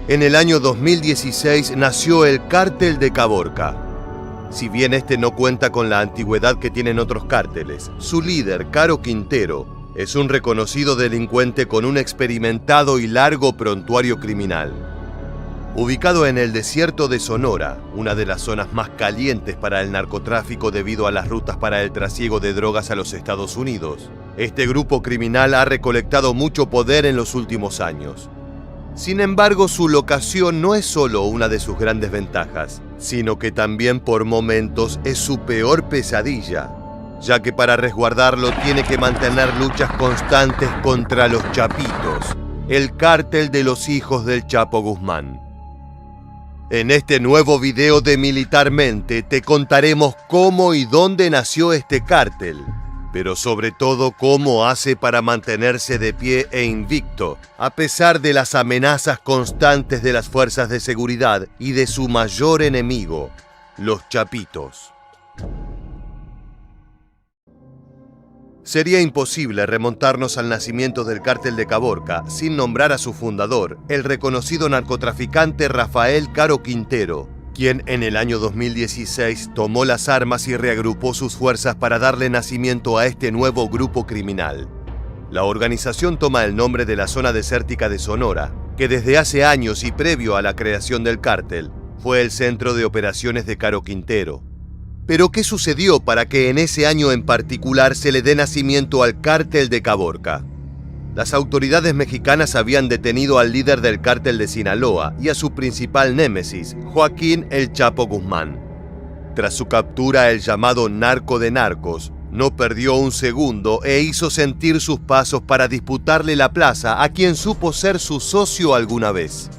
En el año 2016 nació el Cártel de Caborca. Si bien este no cuenta con la antigüedad que tienen otros cárteles, su líder, Caro Quintero, es un reconocido delincuente con un experimentado y largo prontuario criminal. Ubicado en el desierto de Sonora, una de las zonas más calientes para el narcotráfico debido a las rutas para el trasiego de drogas a los Estados Unidos, este grupo criminal ha recolectado mucho poder en los últimos años. Sin embargo, su locación no es solo una de sus grandes ventajas, sino que también por momentos es su peor pesadilla, ya que para resguardarlo tiene que mantener luchas constantes contra los Chapitos, el cártel de los hijos del Chapo Guzmán. En este nuevo video de Militarmente te contaremos cómo y dónde nació este cártel, pero sobre todo cómo hace para mantenerse de pie e invicto, a pesar de las amenazas constantes de las fuerzas de seguridad y de su mayor enemigo, los Chapitos. Sería imposible remontarnos al nacimiento del Cártel de Caborca sin nombrar a su fundador, el reconocido narcotraficante Rafael Caro Quintero, quien en el año 2016 tomó las armas y reagrupó sus fuerzas para darle nacimiento a este nuevo grupo criminal. La organización toma el nombre de la zona desértica de Sonora, que desde hace años y previo a la creación del cártel, fue el centro de operaciones de Caro Quintero. Pero ¿qué sucedió para que en ese año en particular se le dé nacimiento al Cártel de Caborca? Las autoridades mexicanas habían detenido al líder del cártel de Sinaloa y a su principal némesis, Joaquín El Chapo Guzmán. Tras su captura, el llamado narco de narcos no perdió un segundo e hizo sentir sus pasos para disputarle la plaza a quien supo ser su socio alguna vez.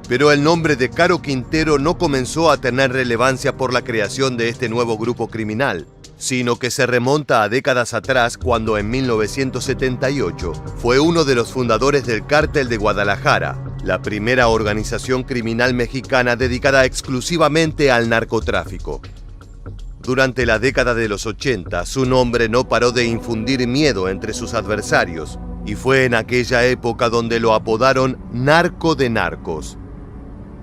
Pero el nombre de Caro Quintero no comenzó a tener relevancia por la creación de este nuevo grupo criminal, sino que se remonta a décadas atrás cuando en 1978 fue uno de los fundadores del Cártel de Guadalajara, la primera organización criminal mexicana dedicada exclusivamente al narcotráfico. Durante la década de los 80, su nombre no paró de infundir miedo entre sus adversarios, y fue en aquella época donde lo apodaron Narco de Narcos.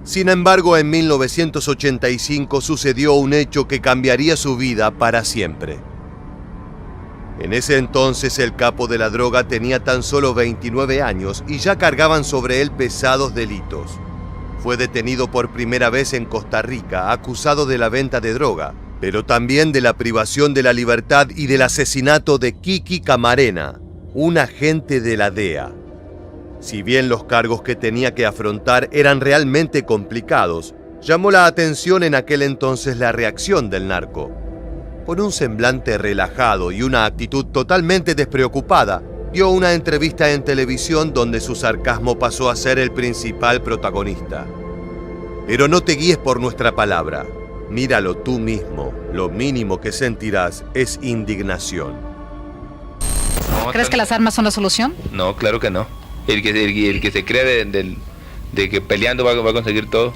Sin embargo, en 1985 sucedió un hecho que cambiaría su vida para siempre. En ese entonces el capo de la droga tenía tan solo 29 años y ya cargaban sobre él pesados delitos. Fue detenido por primera vez en Costa Rica, acusado de la venta de droga, pero también de la privación de la libertad y del asesinato de Kiki Camarena, un agente de la DEA. Si bien los cargos que tenía que afrontar eran realmente complicados, llamó la atención en aquel entonces la reacción del narco. Con un semblante relajado y una actitud totalmente despreocupada, dio una entrevista en televisión donde su sarcasmo pasó a ser el principal protagonista. Pero no te guíes por nuestra palabra, míralo tú mismo, lo mínimo que sentirás es indignación. ¿Crees que las armas son la solución? No, claro que no. El que se cree de que peleando va a conseguir todo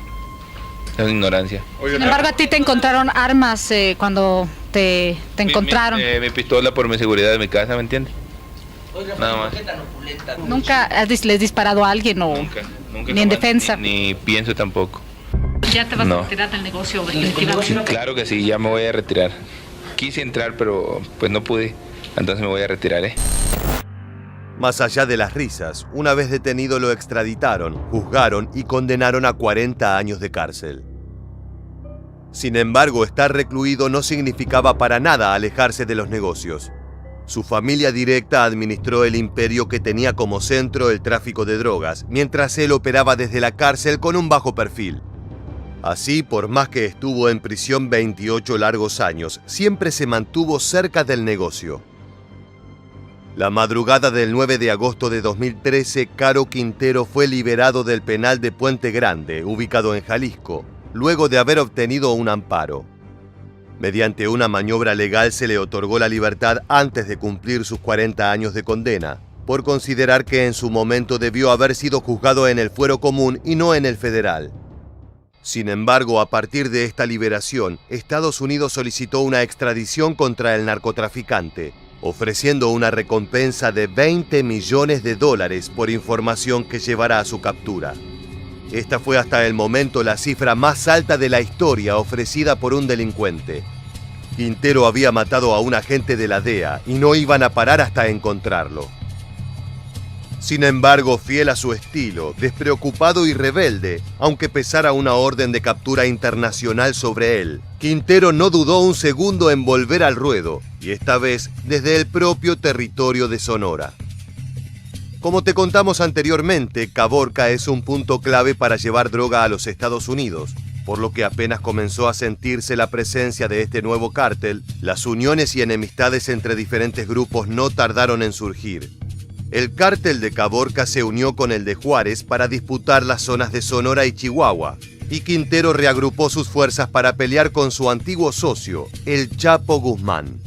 es ignorancia. Sin embargo, a ti te encontraron armas cuando te encontraron. Mi pistola por mi seguridad de mi casa, ¿me entiendes? Nada más. ¿Nunca les disparado a alguien o Nunca ni en defensa? Ni pienso tampoco. ¿Ya te vas a retirar del negocio? Claro que sí, ya me voy a retirar. Quise entrar, pero pues no pude. Entonces me voy a retirar, Más allá de las risas, una vez detenido lo extraditaron, juzgaron y condenaron a 40 años de cárcel. Sin embargo, estar recluido no significaba para nada alejarse de los negocios. Su familia directa administró el imperio que tenía como centro el tráfico de drogas, mientras él operaba desde la cárcel con un bajo perfil. Así, por más que estuvo en prisión 28 largos años, siempre se mantuvo cerca del negocio. La madrugada del 9 de agosto de 2013, Caro Quintero fue liberado del penal de Puente Grande, ubicado en Jalisco, luego de haber obtenido un amparo. Mediante una maniobra legal se le otorgó la libertad antes de cumplir sus 40 años de condena, por considerar que en su momento debió haber sido juzgado en el fuero común y no en el federal. Sin embargo, a partir de esta liberación, Estados Unidos solicitó una extradición contra el narcotraficante, ofreciendo una recompensa de $20 millones por información que llevará a su captura. Esta fue hasta el momento la cifra más alta de la historia ofrecida por un delincuente. Quintero había matado a un agente de la DEA y no iban a parar hasta encontrarlo. Sin embargo, fiel a su estilo, despreocupado y rebelde, aunque pesara una orden de captura internacional sobre él, Quintero no dudó un segundo en volver al ruedo, y esta vez desde el propio territorio de Sonora. Como te contamos anteriormente, Caborca es un punto clave para llevar droga a los Estados Unidos, por lo que apenas comenzó a sentirse la presencia de este nuevo cártel, las uniones y enemistades entre diferentes grupos no tardaron en surgir. El cártel de Caborca se unió con el de Juárez para disputar las zonas de Sonora y Chihuahua, y Quintero reagrupó sus fuerzas para pelear con su antiguo socio, el Chapo Guzmán.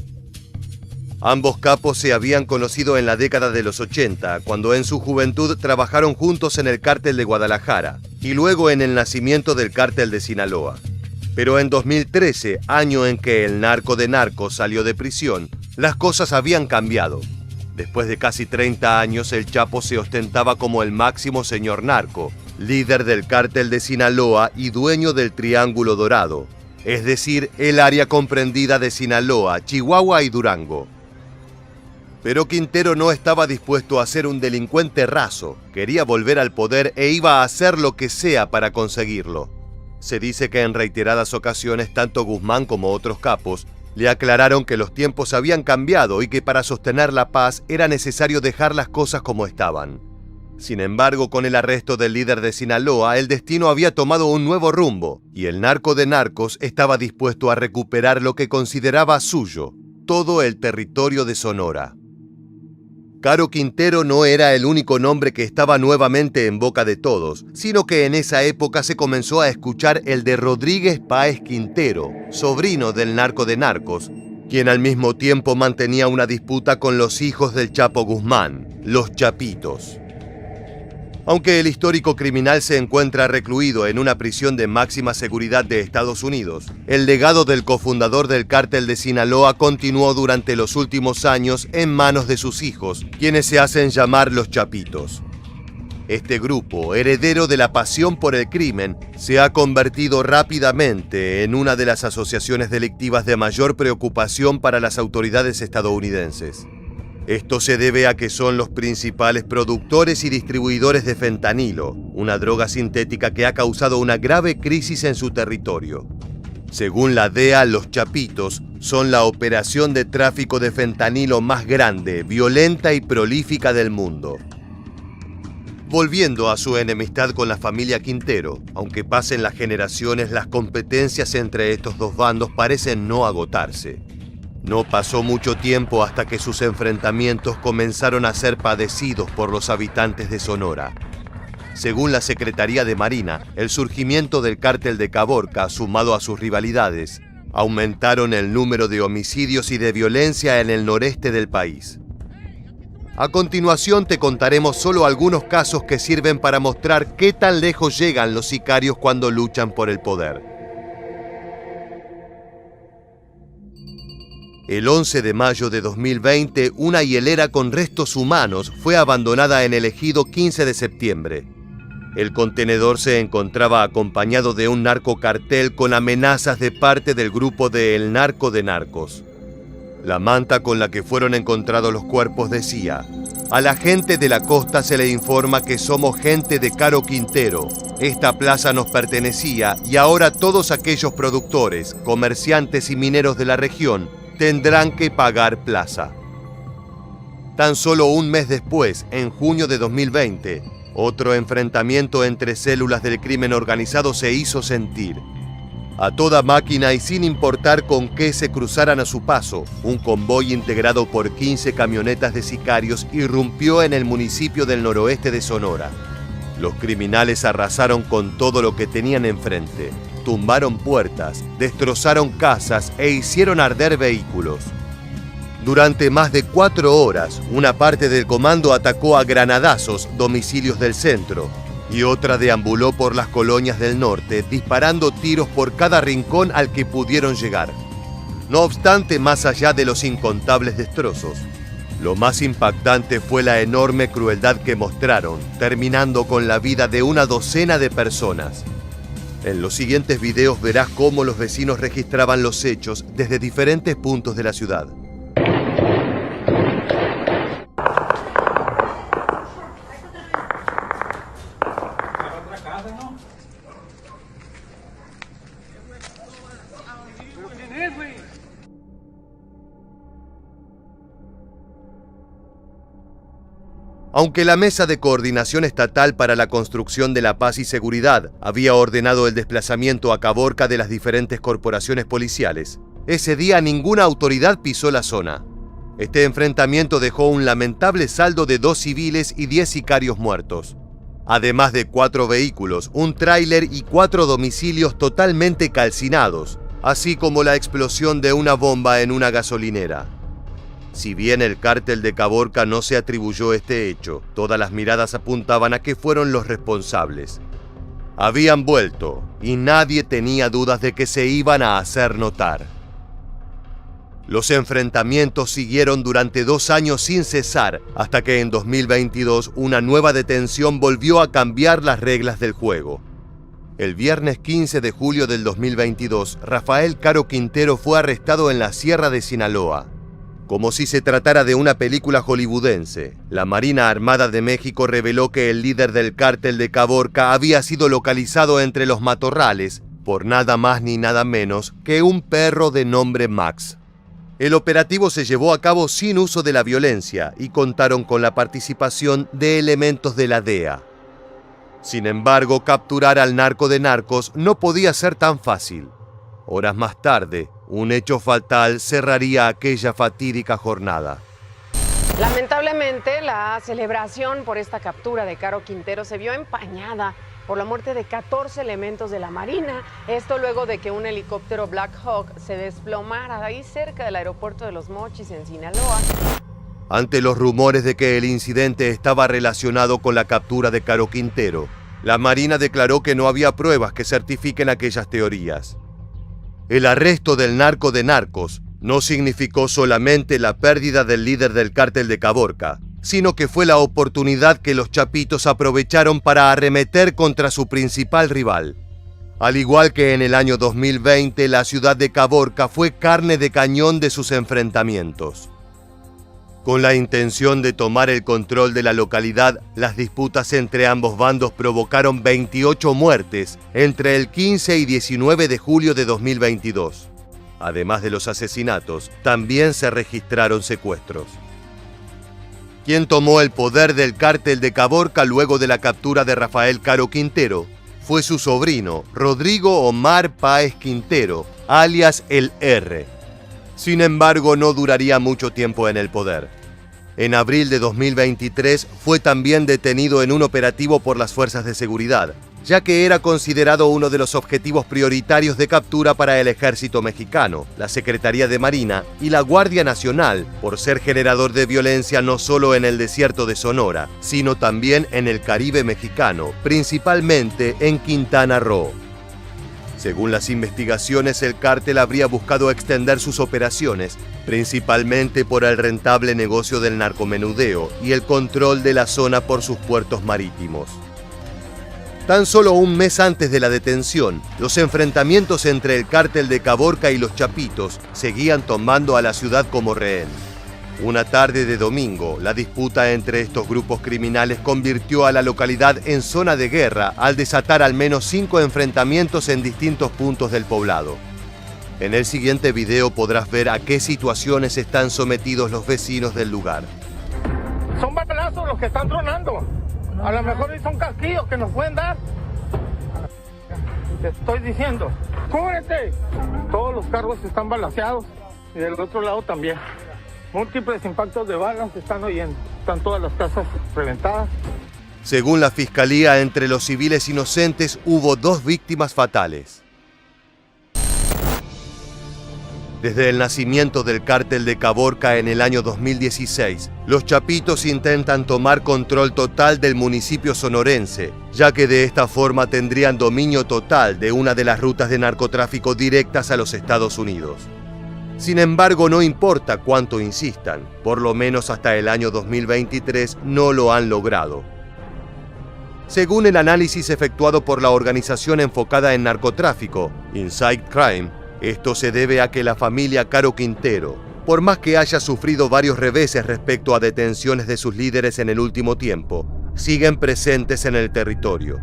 Ambos capos se habían conocido en la década de los 80, cuando en su juventud trabajaron juntos en el cártel de Guadalajara, y luego en el nacimiento del cártel de Sinaloa. Pero en 2013, año en que el narco de narcos salió de prisión, las cosas habían cambiado. Después de casi 30 años, el Chapo se ostentaba como el máximo señor narco, líder del cártel de Sinaloa y dueño del Triángulo Dorado, es decir, el área comprendida de Sinaloa, Chihuahua y Durango. Pero Quintero no estaba dispuesto a ser un delincuente raso, quería volver al poder e iba a hacer lo que sea para conseguirlo. Se dice que en reiteradas ocasiones tanto Guzmán como otros capos le aclararon que los tiempos habían cambiado y que para sostener la paz era necesario dejar las cosas como estaban. Sin embargo, con el arresto del líder de Sinaloa, el destino había tomado un nuevo rumbo y el narco de narcos estaba dispuesto a recuperar lo que consideraba suyo, todo el territorio de Sonora. Caro Quintero no era el único nombre que estaba nuevamente en boca de todos, sino que en esa época se comenzó a escuchar el de Rodríguez Páez Quintero, sobrino del narco de narcos, quien al mismo tiempo mantenía una disputa con los hijos del Chapo Guzmán, los Chapitos. Aunque el histórico criminal se encuentra recluido en una prisión de máxima seguridad de Estados Unidos, el legado del cofundador del cártel de Sinaloa continuó durante los últimos años en manos de sus hijos, quienes se hacen llamar los Chapitos. Este grupo, heredero de la pasión por el crimen, se ha convertido rápidamente en una de las asociaciones delictivas de mayor preocupación para las autoridades estadounidenses. Esto se debe a que son los principales productores y distribuidores de fentanilo, una droga sintética que ha causado una grave crisis en su territorio. Según la DEA, los Chapitos son la operación de tráfico de fentanilo más grande, violenta y prolífica del mundo. Volviendo a su enemistad con la familia Quintero, aunque pasen las generaciones, las competencias entre estos dos bandos parecen no agotarse. No pasó mucho tiempo hasta que sus enfrentamientos comenzaron a ser padecidos por los habitantes de Sonora. Según la Secretaría de Marina, el surgimiento del cártel de Caborca, sumado a sus rivalidades, aumentaron el número de homicidios y de violencia en el noreste del país. A continuación te contaremos solo algunos casos que sirven para mostrar qué tan lejos llegan los sicarios cuando luchan por el poder. El 11 de mayo de 2020, una hielera con restos humanos fue abandonada en el ejido 15 de septiembre. El contenedor se encontraba acompañado de un narcocartel con amenazas de parte del grupo de El Narco de Narcos. La manta con la que fueron encontrados los cuerpos decía: "A la gente de la costa se le informa que somos gente de Caro Quintero. Esta plaza nos pertenecía y ahora todos aquellos productores, comerciantes y mineros de la región tendrán que pagar plaza". Tan solo un mes después, en junio de 2020, otro enfrentamiento entre células del crimen organizado se hizo sentir. A toda máquina y sin importar con qué se cruzaran a su paso, un convoy integrado por 15 camionetas de sicarios irrumpió en el municipio del noroeste de Sonora. Los criminales arrasaron con todo lo que tenían enfrente. Tumbaron puertas, destrozaron casas e hicieron arder vehículos. Durante más de 4 horas, una parte del comando atacó a granadazos domicilios del centro y otra deambuló por las colonias del norte, disparando tiros por cada rincón al que pudieron llegar. No obstante, más allá de los incontables destrozos, Lo más impactante fue la enorme crueldad que mostraron, terminando con la vida de una docena de personas. En los siguientes videos verás cómo los vecinos registraban los hechos desde diferentes puntos de la ciudad. Aunque la Mesa de Coordinación Estatal para la Construcción de la Paz y Seguridad había ordenado el desplazamiento a Caborca de las diferentes corporaciones policiales, ese día ninguna autoridad pisó la zona. Este enfrentamiento dejó un lamentable saldo de 2 civiles y 10 sicarios muertos, además de 4 vehículos, un tráiler y 4 domicilios totalmente calcinados, así como la explosión de una bomba en una gasolinera. Si bien el cártel de Caborca no se atribuyó este hecho, todas las miradas apuntaban a que fueron los responsables. Habían vuelto y nadie tenía dudas de que se iban a hacer notar. Los enfrentamientos siguieron durante 2 años sin cesar, hasta que en 2022 una nueva detención volvió a cambiar las reglas del juego. El viernes 15 de julio del 2022, Rafael Caro Quintero fue arrestado en la Sierra de Sinaloa. Como si se tratara de una película hollywoodense, la Marina Armada de México reveló que el líder del cártel de Caborca había sido localizado entre los matorrales por nada más ni nada menos que un perro de nombre Max. El operativo se llevó a cabo sin uso de la violencia y contaron con la participación de elementos de la DEA. Sin embargo, capturar al narco de narcos no podía ser tan fácil. Horas más tarde, un hecho fatal cerraría aquella fatídica jornada. Lamentablemente, la celebración por esta captura de Caro Quintero se vio empañada por la muerte de 14 elementos de la Marina. Esto luego de que un helicóptero Black Hawk se desplomara ahí cerca del aeropuerto de Los Mochis, en Sinaloa. Ante los rumores de que el incidente estaba relacionado con la captura de Caro Quintero, la Marina declaró que no había pruebas que certifiquen aquellas teorías. El arresto del narco de narcos no significó solamente la pérdida del líder del cártel de Caborca, sino que fue la oportunidad que los chapitos aprovecharon para arremeter contra su principal rival. Al igual que en el año 2020, la ciudad de Caborca fue carne de cañón de sus enfrentamientos. Con la intención de tomar el control de la localidad, las disputas entre ambos bandos provocaron 28 muertes entre el 15 y 19 de julio de 2022. Además de los asesinatos, también se registraron secuestros. Quien tomó el poder del cártel de Caborca luego de la captura de Rafael Caro Quintero fue su sobrino, Rodrigo Omar Páez Quintero, alias el R. Sin embargo, no duraría mucho tiempo en el poder. En abril de 2023 fue también detenido en un operativo por las fuerzas de seguridad, ya que era considerado uno de los objetivos prioritarios de captura para el ejército mexicano, la Secretaría de Marina y la Guardia Nacional, por ser generador de violencia no solo en el desierto de Sonora, sino también en el Caribe mexicano, principalmente en Quintana Roo. Según las investigaciones, el cártel habría buscado extender sus operaciones, principalmente por el rentable negocio del narcomenudeo y el control de la zona por sus puertos marítimos. Tan solo un mes antes de la detención, los enfrentamientos entre el cártel de Caborca y los chapitos seguían tomando a la ciudad como rehén. Una tarde de domingo, la disputa entre estos grupos criminales convirtió a la localidad en zona de guerra al desatar al menos 5 enfrentamientos en distintos puntos del poblado. En el siguiente video podrás ver a qué situaciones están sometidos los vecinos del lugar. Son balazos los que están tronando. A lo mejor son casquillos que nos pueden dar. Te estoy diciendo, ¡cúbrete! Todos los carros están balaceados y del otro lado también. Múltiples impactos de balas se están oyendo. Están todas las casas reventadas. Según la Fiscalía, entre los civiles inocentes hubo 2 víctimas fatales. Desde el nacimiento del cártel de Caborca en el año 2016, los chapitos intentan tomar control total del municipio sonorense, ya que de esta forma tendrían dominio total de una de las rutas de narcotráfico directas a los Estados Unidos. Sin embargo, no importa cuánto insistan, por lo menos hasta el año 2023 no lo han logrado. Según el análisis efectuado por la organización enfocada en narcotráfico, Inside Crime, esto se debe a que la familia Caro Quintero, por más que haya sufrido varios reveses respecto a detenciones de sus líderes en el último tiempo, siguen presentes en el territorio.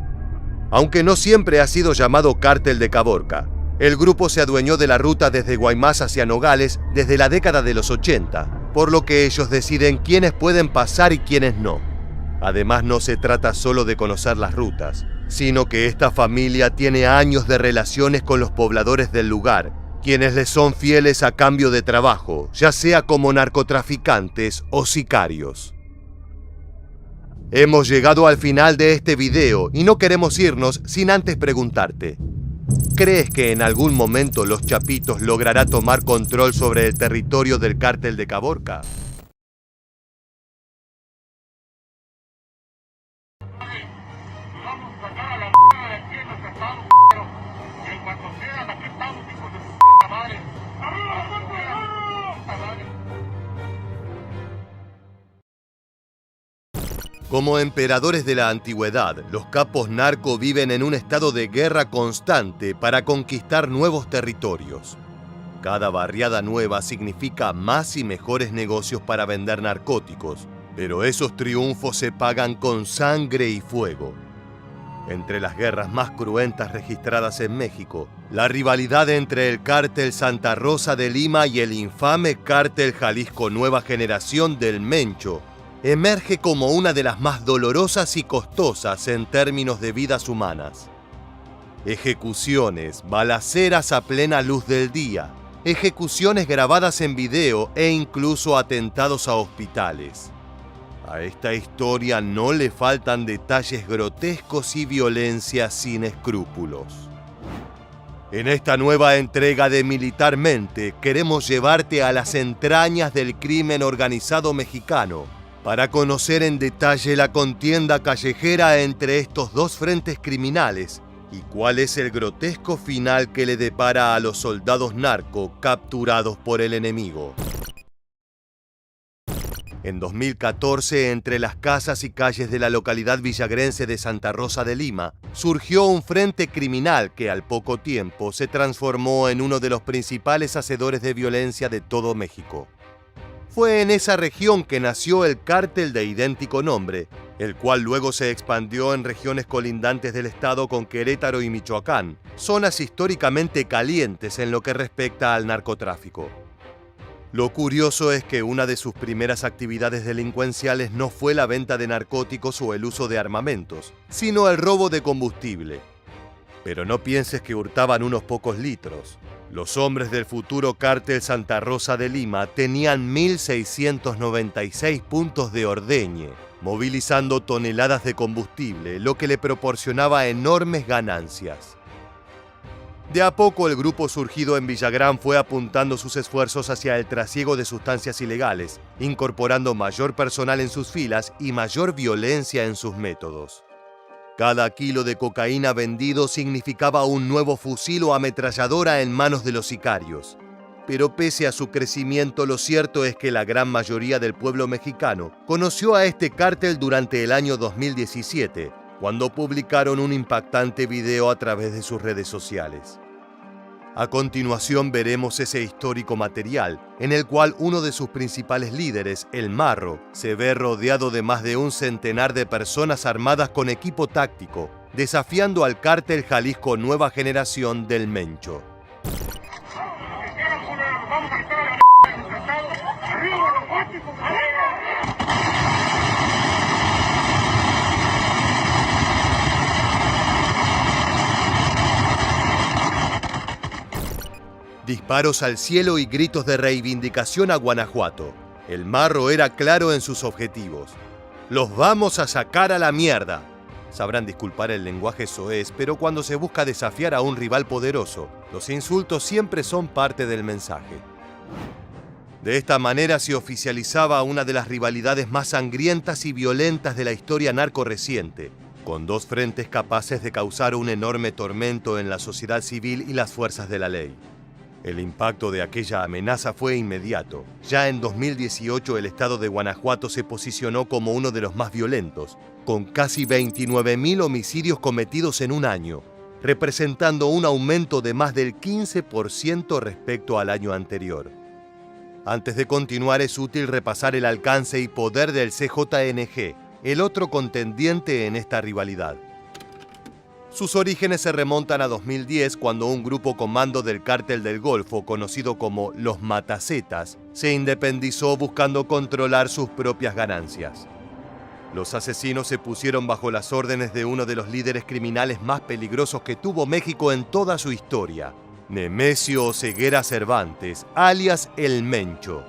Aunque no siempre ha sido llamado Cártel de Caborca, el grupo se adueñó de la ruta desde Guaymas hacia Nogales desde la década de los 80, por lo que ellos deciden quiénes pueden pasar y quiénes no. Además, no se trata solo de conocer las rutas, sino que esta familia tiene años de relaciones con los pobladores del lugar, quienes les son fieles a cambio de trabajo, ya sea como narcotraficantes o sicarios. Hemos llegado al final de este video y no queremos irnos sin antes preguntarte: ¿crees que en algún momento Los Chapitos logrará tomar control sobre el territorio del Cártel de Caborca? Como emperadores de la antigüedad, los capos narco viven en un estado de guerra constante para conquistar nuevos territorios. Cada barriada nueva significa más y mejores negocios para vender narcóticos, pero esos triunfos se pagan con sangre y fuego. Entre las guerras más cruentas registradas en México, la rivalidad entre el Cártel Santa Rosa de Lima y el infame Cártel Jalisco Nueva Generación del Mencho emerge como una de las más dolorosas y costosas en términos de vidas humanas. Ejecuciones, balaceras a plena luz del día, ejecuciones grabadas en video e incluso atentados a hospitales. A esta historia no le faltan detalles grotescos y violencia sin escrúpulos. En esta nueva entrega de Militarmente queremos llevarte a las entrañas del crimen organizado mexicano para conocer en detalle la contienda callejera entre estos dos frentes criminales y cuál es el grotesco final que le depara a los soldados narco capturados por el enemigo. En 2014, entre las casas y calles de la localidad villagrense de Santa Rosa de Lima, surgió un frente criminal que al poco tiempo se transformó en uno de los principales hacedores de violencia de todo México. Fue en esa región que nació el cártel de idéntico nombre, el cual luego se expandió en regiones colindantes del estado con Querétaro y Michoacán, zonas históricamente calientes en lo que respecta al narcotráfico. Lo curioso es que una de sus primeras actividades delincuenciales no fue la venta de narcóticos o el uso de armamentos, sino el robo de combustible. Pero no pienses que hurtaban unos pocos litros. Los hombres del futuro cártel Santa Rosa de Lima tenían 1.696 puntos de ordeñe, movilizando toneladas de combustible, lo que le proporcionaba enormes ganancias. De a poco el grupo surgido en Villagrán fue apuntando sus esfuerzos hacia el trasiego de sustancias ilegales, incorporando mayor personal en sus filas y mayor violencia en sus métodos. Cada kilo de cocaína vendido significaba un nuevo fusil o ametralladora en manos de los sicarios. Pero pese a su crecimiento, lo cierto es que la gran mayoría del pueblo mexicano conoció a este cártel durante el año 2017, cuando publicaron un impactante video a través de sus redes sociales. A continuación veremos ese histórico material, en el cual uno de sus principales líderes, el Marro, se ve rodeado de más de un centenar de personas armadas con equipo táctico, desafiando al cártel Jalisco Nueva Generación del Mencho. Disparos al cielo y gritos de reivindicación a Guanajuato. El Marro era claro en sus objetivos. ¡Los vamos a sacar a la mierda! Sabrán disculpar el lenguaje soez, pero cuando se busca desafiar a un rival poderoso, los insultos siempre son parte del mensaje. De esta manera se oficializaba una de las rivalidades más sangrientas y violentas de la historia narco reciente, con dos frentes capaces de causar un enorme tormento en la sociedad civil y las fuerzas de la ley. El impacto de aquella amenaza fue inmediato. Ya en 2018 el estado de Guanajuato se posicionó como uno de los más violentos, con casi 29.000 homicidios cometidos en un año, representando un aumento de más del 15% respecto al año anterior. Antes de continuar es útil repasar el alcance y poder del CJNG, el otro contendiente en esta rivalidad. Sus orígenes se remontan a 2010, cuando un grupo comando del Cártel del Golfo, conocido como los Matacetas, se independizó buscando controlar sus propias ganancias. Los asesinos se pusieron bajo las órdenes de uno de los líderes criminales más peligrosos que tuvo México en toda su historia, Nemesio Oseguera Cervantes, alias El Mencho.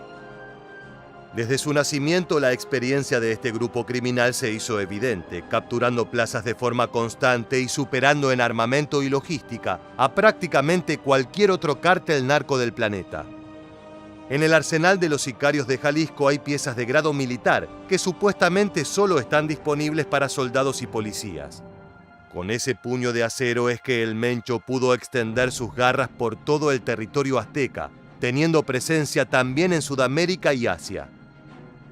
Desde su nacimiento, la experiencia de este grupo criminal se hizo evidente, capturando plazas de forma constante y superando en armamento y logística a prácticamente cualquier otro cártel narco del planeta. En el arsenal de los sicarios de Jalisco hay piezas de grado militar que supuestamente solo están disponibles para soldados y policías. Con ese puño de acero es que el Mencho pudo extender sus garras por todo el territorio azteca, teniendo presencia también en Sudamérica y Asia.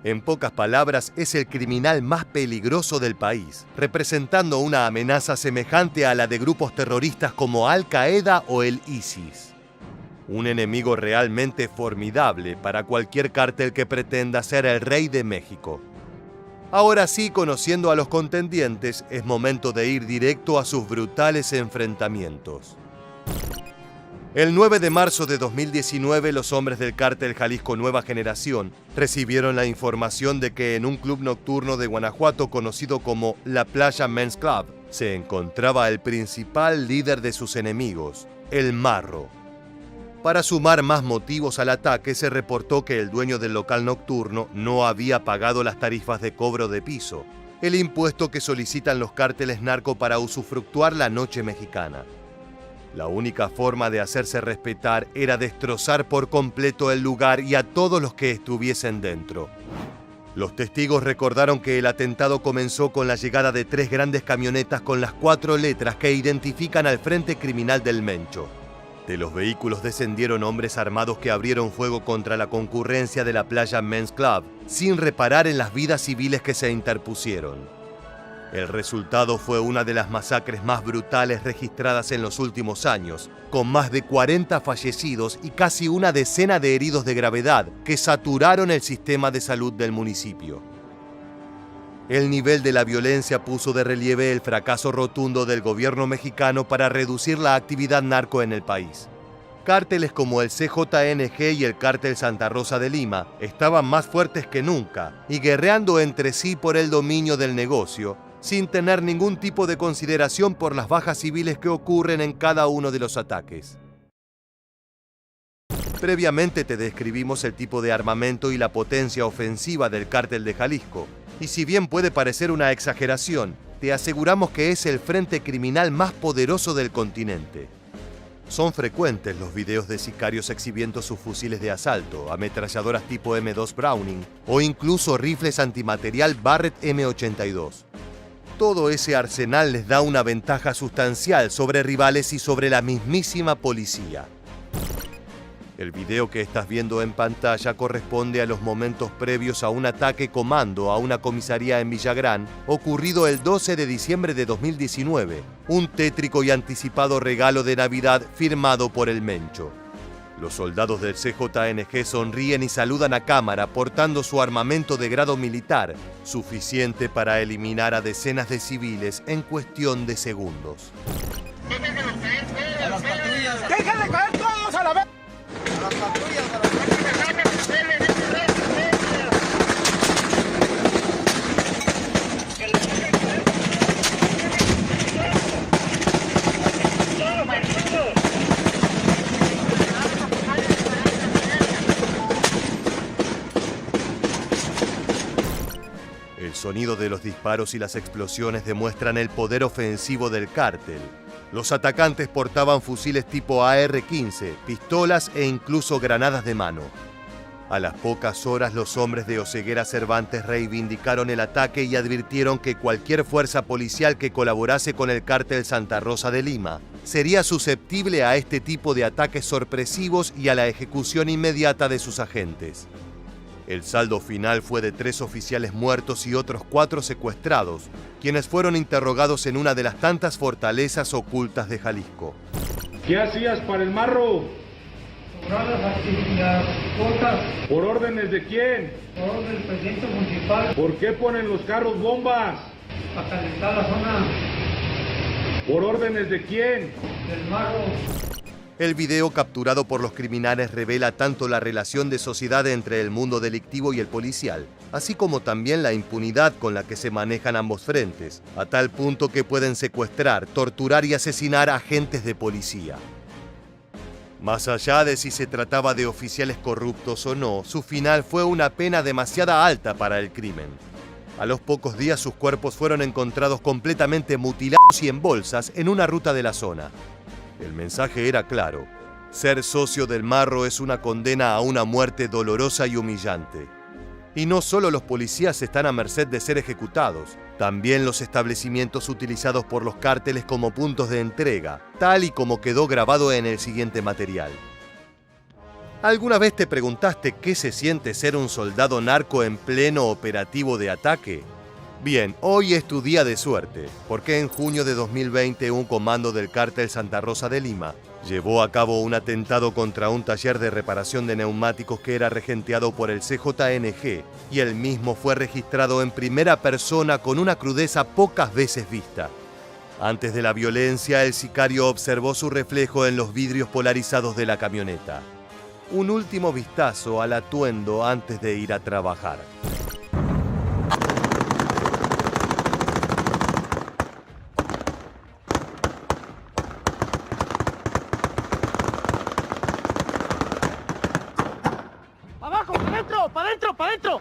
En pocas palabras, es el criminal más peligroso del país, representando una amenaza semejante a la de grupos terroristas como Al-Qaeda o el ISIS. Un enemigo realmente formidable para cualquier cártel que pretenda ser el rey de México. Ahora sí, conociendo a los contendientes, es momento de ir directo a sus brutales enfrentamientos. El 9 de marzo de 2019, los hombres del Cártel Jalisco Nueva Generación recibieron la información de que en un club nocturno de Guanajuato conocido como La Playa Men's Club se encontraba el principal líder de sus enemigos, el Marro. Para sumar más motivos al ataque, se reportó que el dueño del local nocturno no había pagado las tarifas de cobro de piso, el impuesto que solicitan los cárteles narco para usufructuar la noche mexicana. La única forma de hacerse respetar era destrozar por completo el lugar y a todos los que estuviesen dentro. Los testigos recordaron que el atentado comenzó con la llegada de 3 grandes camionetas con las 4 letras que identifican al frente criminal del Mencho. De los vehículos descendieron hombres armados que abrieron fuego contra la concurrencia de la Playa Men's Club, sin reparar en las vidas civiles que se interpusieron. El resultado fue una de las masacres más brutales registradas en los últimos años, con más de 40 fallecidos y casi una decena de heridos de gravedad que saturaron el sistema de salud del municipio. El nivel de la violencia puso de relieve el fracaso rotundo del gobierno mexicano para reducir la actividad narco en el país. Cárteles como el CJNG y el Cártel Santa Rosa de Lima estaban más fuertes que nunca y guerreando entre sí por el dominio del negocio, sin tener ningún tipo de consideración por las bajas civiles que ocurren en cada uno de los ataques. Previamente te describimos el tipo de armamento y la potencia ofensiva del Cártel de Jalisco, y si bien puede parecer una exageración, te aseguramos que es el frente criminal más poderoso del continente. Son frecuentes los videos de sicarios exhibiendo sus fusiles de asalto, ametralladoras tipo M2 Browning o incluso rifles antimaterial Barrett M82. Todo ese arsenal les da una ventaja sustancial sobre rivales y sobre la mismísima policía. El video que estás viendo en pantalla corresponde a los momentos previos a un ataque comando a una comisaría en Villagrán, ocurrido el 12 de diciembre de 2019, un tétrico y anticipado regalo de Navidad firmado por el Mencho. Los soldados del CJNG sonríen y saludan a cámara portando su armamento de grado militar, suficiente para eliminar a decenas de civiles en cuestión de segundos. ¡Déjenle caer todos a la vez! El sonido de los disparos y las explosiones demuestran el poder ofensivo del cártel. Los atacantes portaban fusiles tipo AR-15, pistolas e incluso granadas de mano. A las pocas horas, los hombres de Oseguera Cervantes reivindicaron el ataque y advirtieron que cualquier fuerza policial que colaborase con el Cártel Santa Rosa de Lima sería susceptible a este tipo de ataques sorpresivos y a la ejecución inmediata de sus agentes. El saldo final fue de 3 oficiales muertos y otros 4 secuestrados, quienes fueron interrogados en una de las tantas fortalezas ocultas de Jalisco. ¿Qué hacías para el marro? ¿Por órdenes de quién? Por orden del presidente municipal. ¿Por qué ponen los carros bombas? Para calentar la zona. ¿Por órdenes de quién? Del marro. El video capturado por los criminales revela tanto la relación de sociedad entre el mundo delictivo y el policial, así como también la impunidad con la que se manejan ambos frentes, a tal punto que pueden secuestrar, torturar y asesinar a agentes de policía. Más allá de si se trataba de oficiales corruptos o no, su final fue una pena demasiado alta para el crimen. A los pocos días sus cuerpos fueron encontrados completamente mutilados y en bolsas en una ruta de la zona. El mensaje era claro: ser socio del Marro es una condena a una muerte dolorosa y humillante. Y no solo los policías están a merced de ser ejecutados, también los establecimientos utilizados por los cárteles como puntos de entrega, tal y como quedó grabado en el siguiente material. ¿Alguna vez te preguntaste qué se siente ser un soldado narco en pleno operativo de ataque? Bien, hoy es tu día de suerte, porque en junio de 2020 un comando del cártel Santa Rosa de Lima llevó a cabo un atentado contra un taller de reparación de neumáticos que era regenteado por el CJNG, y el mismo fue registrado en primera persona con una crudeza pocas veces vista. Antes de la violencia, el sicario observó su reflejo en los vidrios polarizados de la camioneta. Un último vistazo al atuendo antes de ir a trabajar. ¡Para adentro!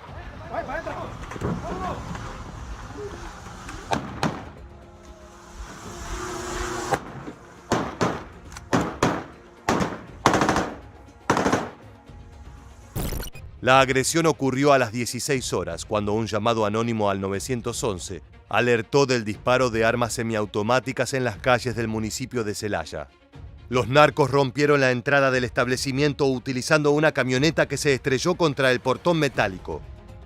La agresión ocurrió a las 16 horas, cuando un llamado anónimo al 911 alertó del disparo de armas semiautomáticas en las calles del municipio de Celaya. Los narcos rompieron la entrada del establecimiento utilizando una camioneta que se estrelló contra el portón metálico.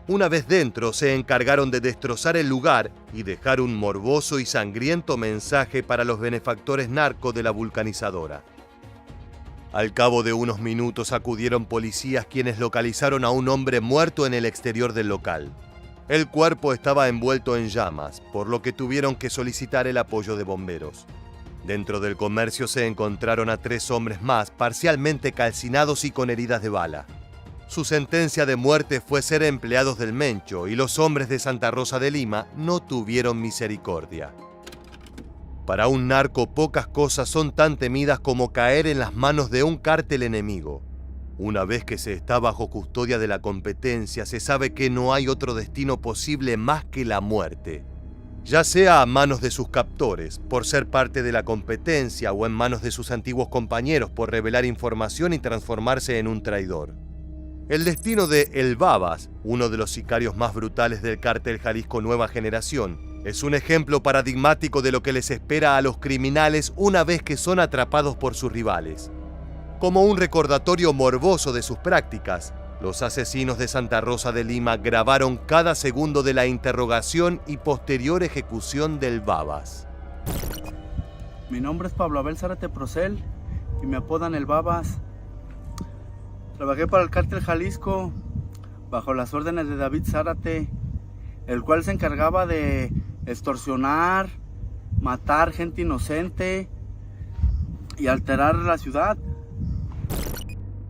Una vez dentro, se encargaron de destrozar el lugar y dejar un morboso y sangriento mensaje para los benefactores narcos de la vulcanizadora. Al cabo de unos minutos acudieron policías, quienes localizaron a un hombre muerto en el exterior del local. El cuerpo estaba envuelto en llamas, por lo que tuvieron que solicitar el apoyo de bomberos. Dentro del comercio se encontraron a 3 hombres más, parcialmente calcinados y con heridas de bala. Su sentencia de muerte fue ser empleados del Mencho, y los hombres de Santa Rosa de Lima no tuvieron misericordia. Para un narco, pocas cosas son tan temidas como caer en las manos de un cártel enemigo. Una vez que se está bajo custodia de la competencia, se sabe que no hay otro destino posible más que la muerte. Ya sea a manos de sus captores, por ser parte de la competencia, o en manos de sus antiguos compañeros por revelar información y transformarse en un traidor. El destino de El Babas, uno de los sicarios más brutales del cártel Jalisco Nueva Generación, es un ejemplo paradigmático de lo que les espera a los criminales una vez que son atrapados por sus rivales. Como un recordatorio morboso de sus prácticas, los asesinos de Santa Rosa de Lima grabaron cada segundo de la interrogación y posterior ejecución del Babas. Mi nombre es Pablo Abel Zárate Procel y me apodan El Babas. Trabajé para el cártel Jalisco bajo las órdenes de David Zárate, el cual se encargaba de extorsionar, matar gente inocente y alterar la ciudad.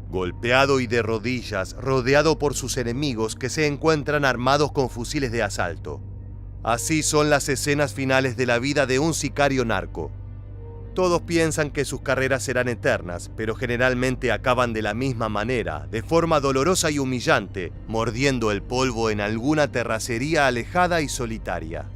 Golpeado y de rodillas, rodeado por sus enemigos que se encuentran armados con fusiles de asalto. Así son las escenas finales de la vida de un sicario narco. Todos piensan que sus carreras serán eternas, pero generalmente acaban de la misma manera, de forma dolorosa y humillante, mordiendo el polvo en alguna terracería alejada y solitaria.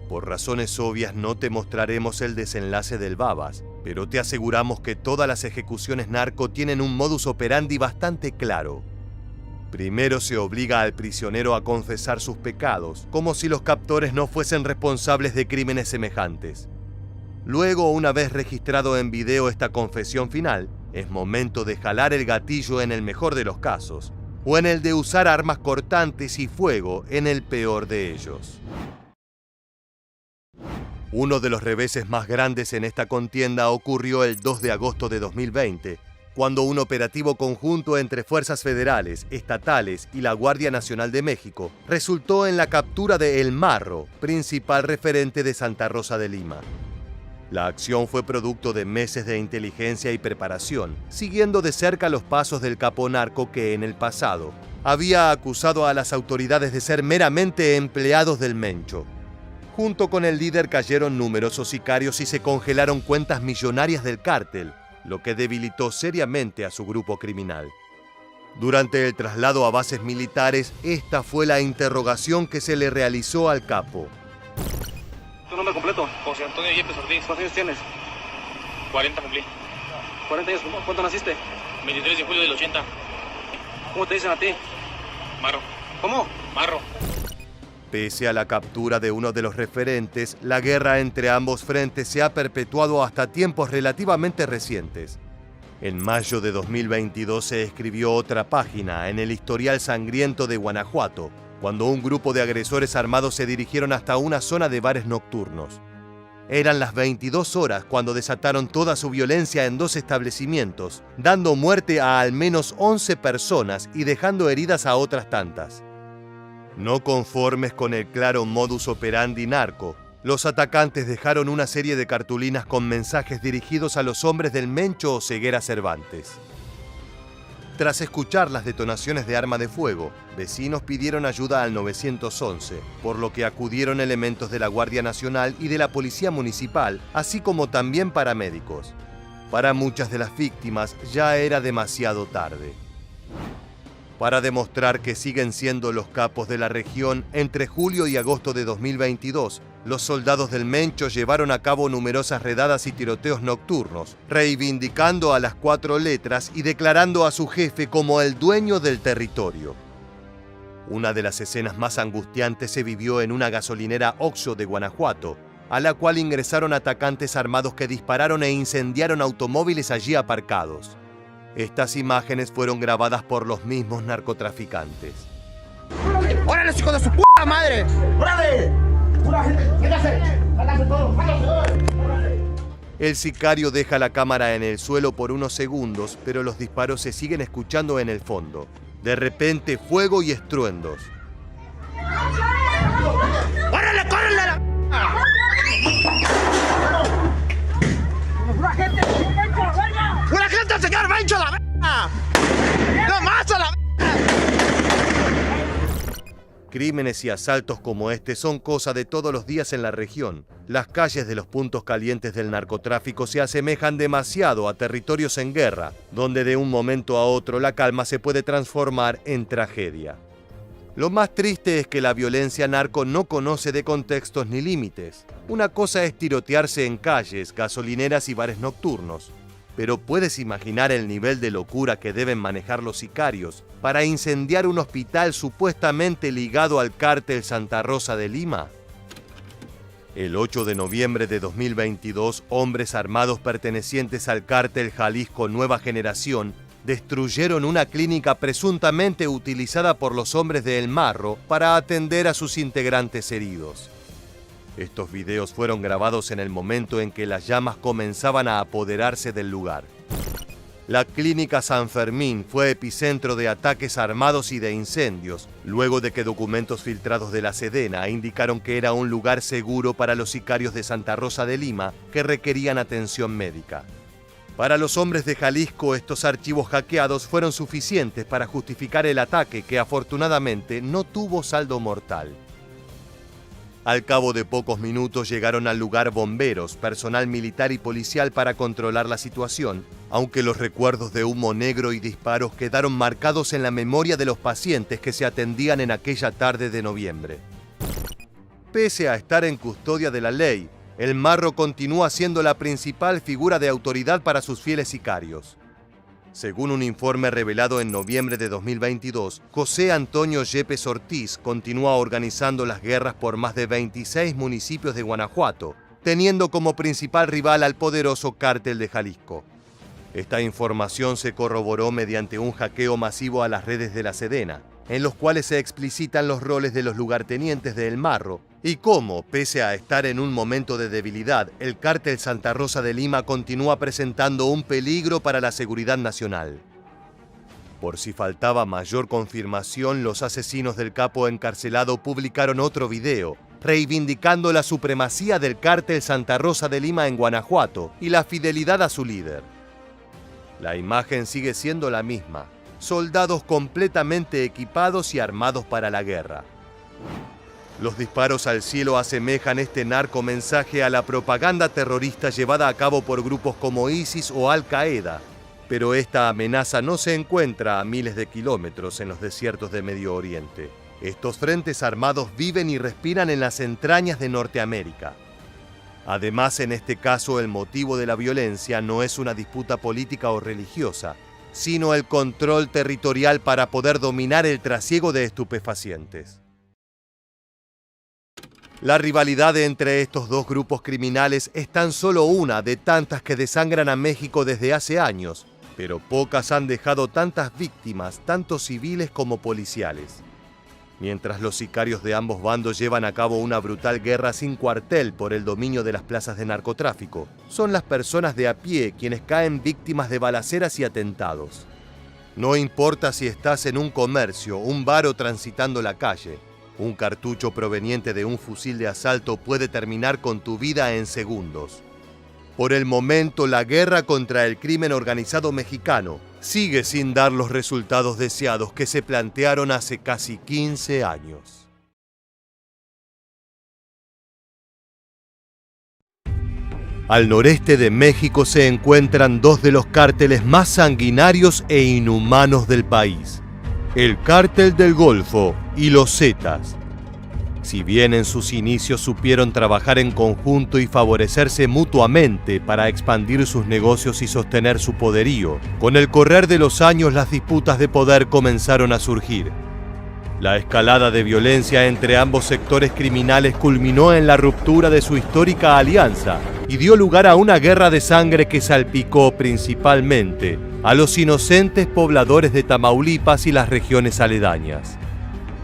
Por razones obvias no te mostraremos el desenlace del Babas, pero te aseguramos que todas las ejecuciones narco tienen un modus operandi bastante claro. Primero se obliga al prisionero a confesar sus pecados, como si los captores no fuesen responsables de crímenes semejantes. Luego, una vez registrado en video esta confesión final, es momento de jalar el gatillo en el mejor de los casos, o en el de usar armas cortantes y fuego en el peor de ellos. Uno de los reveses más grandes en esta contienda ocurrió el 2 de agosto de 2020, cuando un operativo conjunto entre fuerzas federales, estatales y la Guardia Nacional de México resultó en la captura de El Marro, principal referente de Santa Rosa de Lima. La acción fue producto de meses de inteligencia y preparación, siguiendo de cerca los pasos del capo narco que en el pasado había acusado a las autoridades de ser meramente empleados del Mencho. Junto con el líder cayeron numerosos sicarios y se congelaron cuentas millonarias del cártel, lo que debilitó seriamente a su grupo criminal. Durante el traslado a bases militares, esta fue la interrogación que se le realizó al capo. ¿Tu nombre completo? José Antonio Yepes Ortiz. ¿Cuántos años tienes? 40 cumplí. 40 años. ¿Cuánto naciste? 23 de julio del 80. ¿Cómo te dicen a ti? Marro. ¿Cómo? Marro. Pese a la captura de uno de los referentes, la guerra entre ambos frentes se ha perpetuado hasta tiempos relativamente recientes. En mayo de 2022 se escribió otra página en el historial sangriento de Guanajuato, cuando un grupo de agresores armados se dirigieron hasta una zona de bares nocturnos. Eran las 22 horas cuando desataron toda su violencia en 2 establecimientos, dando muerte a al menos 11 personas y dejando heridas a otras tantas. No conformes con el claro modus operandi narco, los atacantes dejaron una serie de cartulinas con mensajes dirigidos a los hombres del Mencho o Ceguera Cervantes. Tras escuchar las detonaciones de arma de fuego, vecinos pidieron ayuda al 911, por lo que acudieron elementos de la Guardia Nacional y de la Policía Municipal, así como también paramédicos. Para muchas de las víctimas ya era demasiado tarde. Para demostrar que siguen siendo los capos de la región, entre julio y agosto de 2022, los soldados del Mencho llevaron a cabo numerosas redadas y tiroteos nocturnos, reivindicando a las 4 letras y declarando a su jefe como el dueño del territorio. Una de las escenas más angustiantes se vivió en una gasolinera Oxxo de Guanajuato, a la cual ingresaron atacantes armados que dispararon e incendiaron automóviles allí aparcados. Estas imágenes fueron grabadas por los mismos narcotraficantes. ¡Órale, hijo de su puta madre! ¡Órale! El sicario deja la cámara en el suelo por unos segundos, pero los disparos se siguen escuchando en el fondo. De repente, fuego y estruendos. ¡Órale, córrele a la... ¡Pura gente, señor Mencho, la verga! ¡No más a la verga! Crímenes y asaltos como este son cosa de todos los días en la región. Las calles de los puntos calientes del narcotráfico se asemejan demasiado a territorios en guerra, donde de un momento a otro la calma se puede transformar en tragedia. Lo más triste es que la violencia narco no conoce de contextos ni límites. Una cosa es tirotearse en calles, gasolineras y bares nocturnos. Pero ¿puedes imaginar el nivel de locura que deben manejar los sicarios para incendiar un hospital supuestamente ligado al cártel Santa Rosa de Lima? El 8 de noviembre de 2022, hombres armados pertenecientes al cártel Jalisco Nueva Generación destruyeron una clínica presuntamente utilizada por los hombres de El Marro para atender a sus integrantes heridos. Estos videos fueron grabados en el momento en que las llamas comenzaban a apoderarse del lugar. La clínica San Fermín fue epicentro de ataques armados y de incendios, luego de que documentos filtrados de la Sedena indicaron que era un lugar seguro para los sicarios de Santa Rosa de Lima que requerían atención médica. Para los hombres de Jalisco, estos archivos hackeados fueron suficientes para justificar el ataque que afortunadamente no tuvo saldo mortal. Al cabo de pocos minutos llegaron al lugar bomberos, personal militar y policial para controlar la situación, aunque los recuerdos de humo negro y disparos quedaron marcados en la memoria de los pacientes que se atendían en aquella tarde de noviembre. Pese a estar en custodia de la ley, El Marro continúa siendo la principal figura de autoridad para sus fieles sicarios. Según un informe revelado en noviembre de 2022, José Antonio Yepes Ortiz continúa organizando las guerras por más de 26 municipios de Guanajuato, teniendo como principal rival al poderoso Cártel de Jalisco. Esta información se corroboró mediante un hackeo masivo a las redes de la Sedena, en los cuales se explicitan los roles de los lugartenientes de El Marro y cómo, pese a estar en un momento de debilidad, el Cártel Santa Rosa de Lima continúa presentando un peligro para la seguridad nacional. Por si faltaba mayor confirmación, los asesinos del capo encarcelado publicaron otro video, reivindicando la supremacía del Cártel Santa Rosa de Lima en Guanajuato y la fidelidad a su líder. La imagen sigue siendo la misma: soldados completamente equipados y armados para la guerra. Los disparos al cielo asemejan este narcomensaje a la propaganda terrorista llevada a cabo por grupos como ISIS o Al-Qaeda, pero esta amenaza no se encuentra a miles de kilómetros en los desiertos de Medio Oriente. Estos frentes armados viven y respiran en las entrañas de Norteamérica. Además, en este caso, el motivo de la violencia no es una disputa política o religiosa, sino el control territorial para poder dominar el trasiego de estupefacientes. La rivalidad entre estos dos grupos criminales es tan solo una de tantas que desangran a México desde hace años, pero pocas han dejado tantas víctimas, tanto civiles como policiales. Mientras los sicarios de ambos bandos llevan a cabo una brutal guerra sin cuartel por el dominio de las plazas de narcotráfico, son las personas de a pie quienes caen víctimas de balaceras y atentados. No importa si estás en un comercio, un bar o transitando la calle, un cartucho proveniente de un fusil de asalto puede terminar con tu vida en segundos. Por el momento, la guerra contra el crimen organizado mexicano sigue sin dar los resultados deseados que se plantearon hace casi 15 años. Al noreste de México se encuentran dos de los cárteles más sanguinarios e inhumanos del país: el Cártel del Golfo y los Zetas. Si bien en sus inicios supieron trabajar en conjunto y favorecerse mutuamente para expandir sus negocios y sostener su poderío, con el correr de los años las disputas de poder comenzaron a surgir. La escalada de violencia entre ambos sectores criminales culminó en la ruptura de su histórica alianza y dio lugar a una guerra de sangre que salpicó principalmente a los inocentes pobladores de Tamaulipas y las regiones aledañas.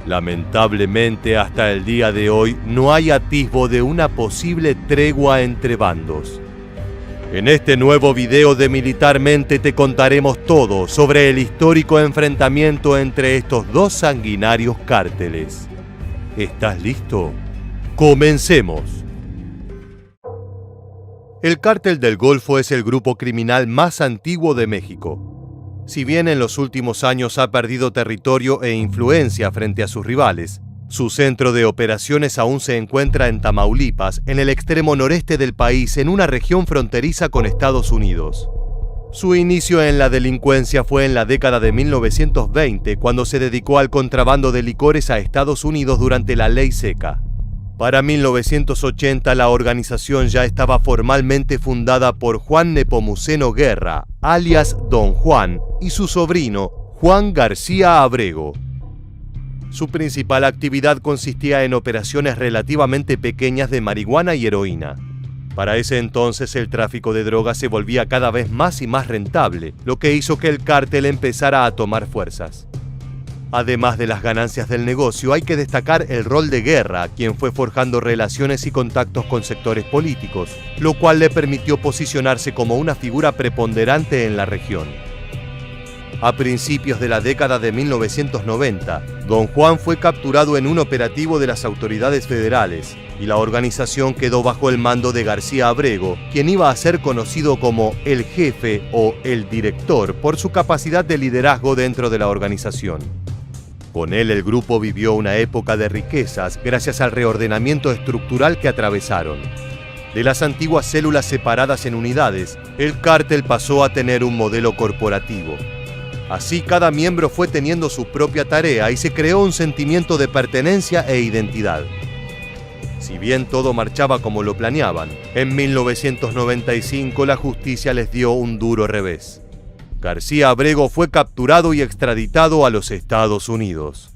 Lamentablemente, hasta el día de hoy no hay atisbo de una posible tregua entre bandos. En este nuevo video de Militarmente te contaremos todo sobre el histórico enfrentamiento entre estos dos sanguinarios cárteles. ¿Estás listo? ¡Comencemos! El Cártel del Golfo es el grupo criminal más antiguo de México. Si bien en los últimos años ha perdido territorio e influencia frente a sus rivales, su centro de operaciones aún se encuentra en Tamaulipas, en el extremo noreste del país, en una región fronteriza con Estados Unidos. Su inicio en la delincuencia fue en la década de 1920, cuando se dedicó al contrabando de licores a Estados Unidos durante la Ley Seca. Para 1980 la organización ya estaba formalmente fundada por Juan Nepomuceno Guerra, alias Don Juan, y su sobrino, Juan García Abrego. Su principal actividad consistía en operaciones relativamente pequeñas de marihuana y heroína. Para ese entonces el tráfico de drogas se volvía cada vez más y más rentable, lo que hizo que el cártel empezara a tomar fuerzas. Además de las ganancias del negocio, hay que destacar el rol de Guerra, quien fue forjando relaciones y contactos con sectores políticos, lo cual le permitió posicionarse como una figura preponderante en la región. A principios de la década de 1990, Don Juan fue capturado en un operativo de las autoridades federales y la organización quedó bajo el mando de García Abrego, quien iba a ser conocido como el jefe o el director por su capacidad de liderazgo dentro de la organización. Con él el grupo vivió una época de riquezas gracias al reordenamiento estructural que atravesaron. De las antiguas células separadas en unidades, el cártel pasó a tener un modelo corporativo. Así cada miembro fue teniendo su propia tarea y se creó un sentimiento de pertenencia e identidad. Si bien todo marchaba como lo planeaban, en 1995 la justicia les dio un duro revés. García Abrego fue capturado y extraditado a los Estados Unidos.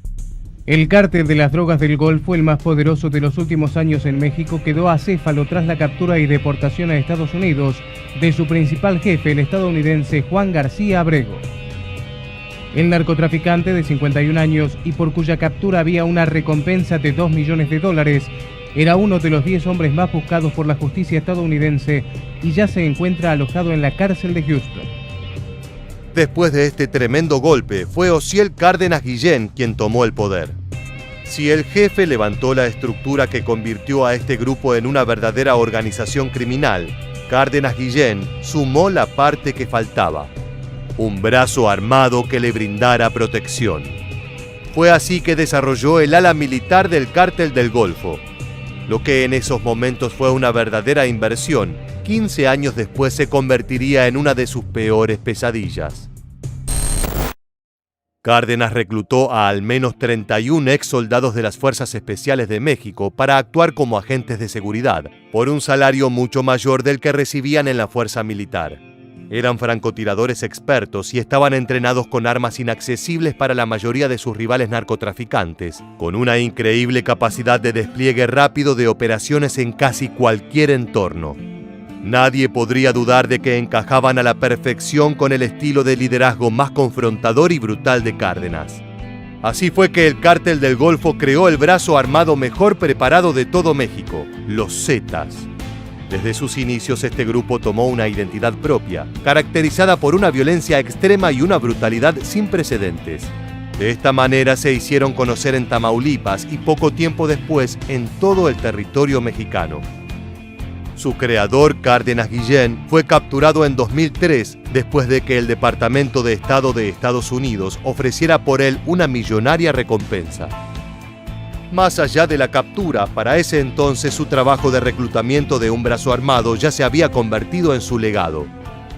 El cártel de las drogas del Golfo, el más poderoso de los últimos años en México, quedó acéfalo tras la captura y deportación a Estados Unidos de su principal jefe, el estadounidense Juan García Abrego. El narcotraficante de 51 años y por cuya captura había una recompensa de $2 millones, era uno de los 10 hombres más buscados por la justicia estadounidense y ya se encuentra alojado en la cárcel de Houston. Después de este tremendo golpe, fue Osiel Cárdenas Guillén quien tomó el poder. Si el jefe levantó la estructura que convirtió a este grupo en una verdadera organización criminal, Cárdenas Guillén sumó la parte que faltaba: un brazo armado que le brindara protección. Fue así que desarrolló el ala militar del Cártel del Golfo. Lo que en esos momentos fue una verdadera inversión, 15 años después se convertiría en una de sus peores pesadillas. Cárdenas reclutó a al menos 31 ex soldados de las Fuerzas Especiales de México para actuar como agentes de seguridad, por un salario mucho mayor del que recibían en la fuerza militar. Eran francotiradores expertos y estaban entrenados con armas inaccesibles para la mayoría de sus rivales narcotraficantes, con una increíble capacidad de despliegue rápido de operaciones en casi cualquier entorno. Nadie podría dudar de que encajaban a la perfección con el estilo de liderazgo más confrontador y brutal de Cárdenas. Así fue que el Cártel del Golfo creó el brazo armado mejor preparado de todo México, los Zetas. Desde sus inicios este grupo tomó una identidad propia, caracterizada por una violencia extrema y una brutalidad sin precedentes. De esta manera se hicieron conocer en Tamaulipas y poco tiempo después en todo el territorio mexicano. Su creador, Cárdenas Guillén, fue capturado en 2003 después de que el Departamento de Estado de Estados Unidos ofreciera por él una millonaria recompensa. Más allá de la captura, para ese entonces su trabajo de reclutamiento de un brazo armado ya se había convertido en su legado.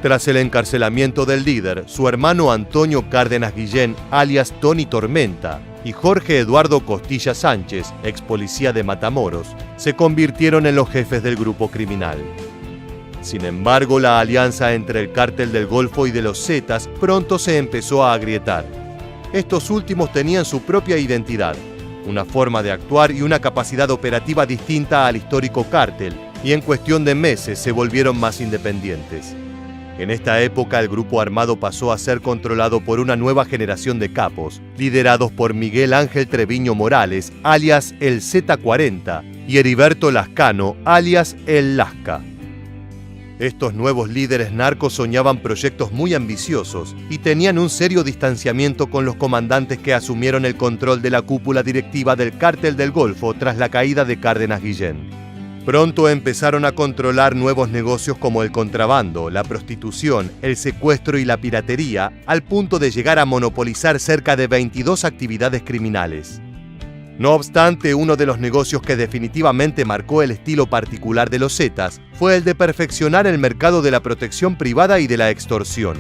Tras el encarcelamiento del líder, su hermano Antonio Cárdenas Guillén, alias Tony Tormenta, y Jorge Eduardo Costilla Sánchez, ex policía de Matamoros, se convirtieron en los jefes del grupo criminal. Sin embargo, la alianza entre el Cártel del Golfo y de los Zetas pronto se empezó a agrietar. Estos últimos tenían su propia identidad, una forma de actuar y una capacidad operativa distinta al histórico cártel, y en cuestión de meses se volvieron más independientes. En esta época el grupo armado pasó a ser controlado por una nueva generación de capos, liderados por Miguel Ángel Treviño Morales, alias el Z40, y Heriberto Lascano, alias el Lasca. Estos nuevos líderes narcos soñaban proyectos muy ambiciosos y tenían un serio distanciamiento con los comandantes que asumieron el control de la cúpula directiva del Cártel del Golfo tras la caída de Cárdenas Guillén. Pronto empezaron a controlar nuevos negocios como el contrabando, la prostitución, el secuestro y la piratería, al punto de llegar a monopolizar cerca de 22 actividades criminales. No obstante, uno de los negocios que definitivamente marcó el estilo particular de los Zetas fue el de perfeccionar el mercado de la protección privada y de la extorsión.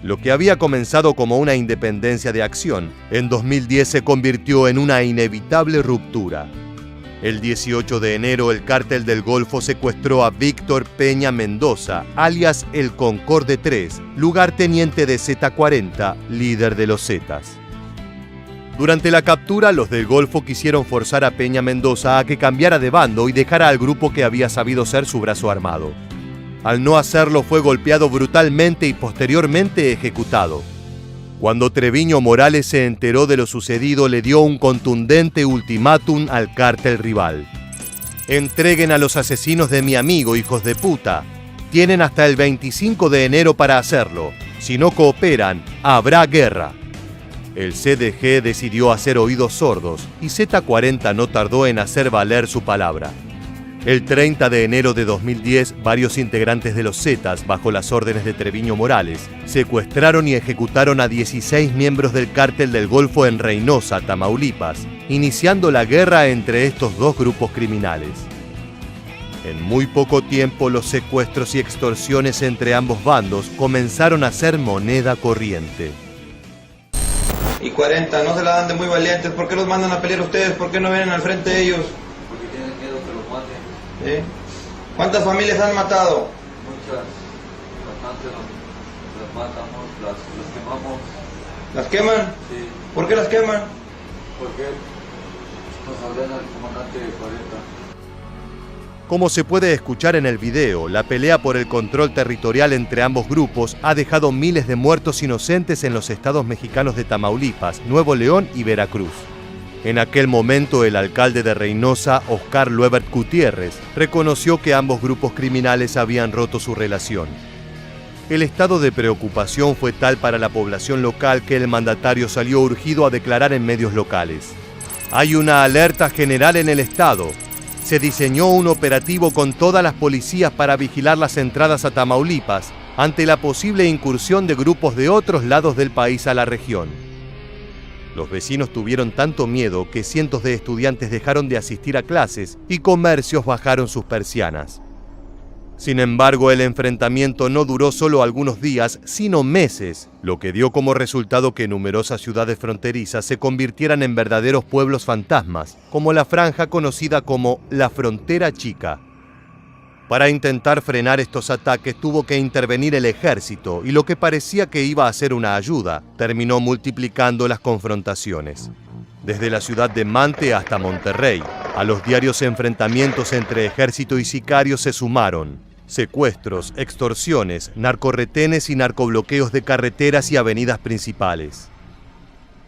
Lo que había comenzado como una independencia de acción, en 2010 se convirtió en una inevitable ruptura. El 18 de enero, el Cártel del Golfo secuestró a Víctor Peña Mendoza, alias el Concorde 3, lugarteniente de Z40, líder de los Zetas. Durante la captura, los del Golfo quisieron forzar a Peña Mendoza a que cambiara de bando y dejara al grupo que había sabido ser su brazo armado. Al no hacerlo, fue golpeado brutalmente y posteriormente ejecutado. Cuando Treviño Morales se enteró de lo sucedido, le dio un contundente ultimátum al cártel rival. Entreguen a los asesinos de mi amigo, hijos de puta. Tienen hasta el 25 de enero para hacerlo. Si no cooperan, habrá guerra. El CDG decidió hacer oídos sordos y Z40 no tardó en hacer valer su palabra. El 30 de enero de 2010, varios integrantes de los Zetas, bajo las órdenes de Treviño Morales, secuestraron y ejecutaron a 16 miembros del Cártel del Golfo en Reynosa, Tamaulipas, iniciando la guerra entre estos dos grupos criminales. En muy poco tiempo, los secuestros y extorsiones entre ambos bandos comenzaron a ser moneda corriente. Y 40, no se la dan de muy valientes. ¿Por qué los mandan a pelear ustedes? ¿Por qué no vienen al frente de ellos? Porque tienen miedo que los maten. ¿Sí? ¿Cuántas familias han matado? Muchas. Las matamos, las quemamos. ¿Las queman? Sí. ¿Por qué las queman? Porque nos ordena el comandante 40. Como se puede escuchar en el video, la pelea por el control territorial entre ambos grupos ha dejado miles de muertos inocentes en los estados mexicanos de Tamaulipas, Nuevo León y Veracruz. En aquel momento, el alcalde de Reynosa, Oscar Luebert Gutiérrez, reconoció que ambos grupos criminales habían roto su relación. El estado de preocupación fue tal para la población local que el mandatario salió urgido a declarar en medios locales: "Hay una alerta general en el estado. Se diseñó un operativo con todas las policías para vigilar las entradas a Tamaulipas ante la posible incursión de grupos de otros lados del país a la región". Los vecinos tuvieron tanto miedo que cientos de estudiantes dejaron de asistir a clases y comercios bajaron sus persianas. Sin embargo, el enfrentamiento no duró solo algunos días, sino meses, lo que dio como resultado que numerosas ciudades fronterizas se convirtieran en verdaderos pueblos fantasmas, como la franja conocida como la Frontera Chica. Para intentar frenar estos ataques tuvo que intervenir el ejército, y lo que parecía que iba a ser una ayuda, terminó multiplicando las confrontaciones. Desde la ciudad de Mante hasta Monterrey, a los diarios enfrentamientos entre ejército y sicarios se sumaron secuestros, extorsiones, narcorretenes y narcobloqueos de carreteras y avenidas principales.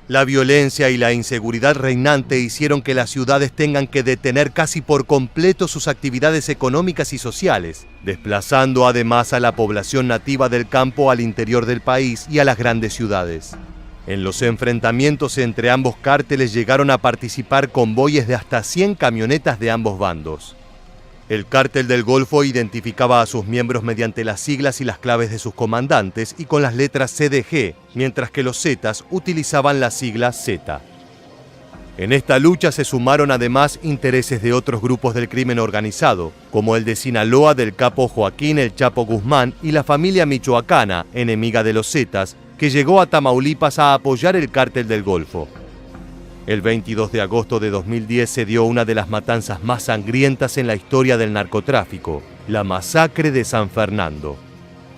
La violencia y la inseguridad reinante hicieron que las ciudades tengan que detener casi por completo sus actividades económicas y sociales, desplazando además a la población nativa del campo al interior del país y a las grandes ciudades. En los enfrentamientos entre ambos cárteles llegaron a participar convoyes de hasta 100 camionetas de ambos bandos. El Cártel del Golfo identificaba a sus miembros mediante las siglas y las claves de sus comandantes y con las letras CDG, mientras que los Zetas utilizaban la sigla Z. En esta lucha se sumaron además intereses de otros grupos del crimen organizado, como el de Sinaloa del capo Joaquín El Chapo Guzmán y la familia michoacana, enemiga de los Zetas, que llegó a Tamaulipas a apoyar el Cártel del Golfo. El 22 de agosto de 2010 se dio una de las matanzas más sangrientas en la historia del narcotráfico, la masacre de San Fernando.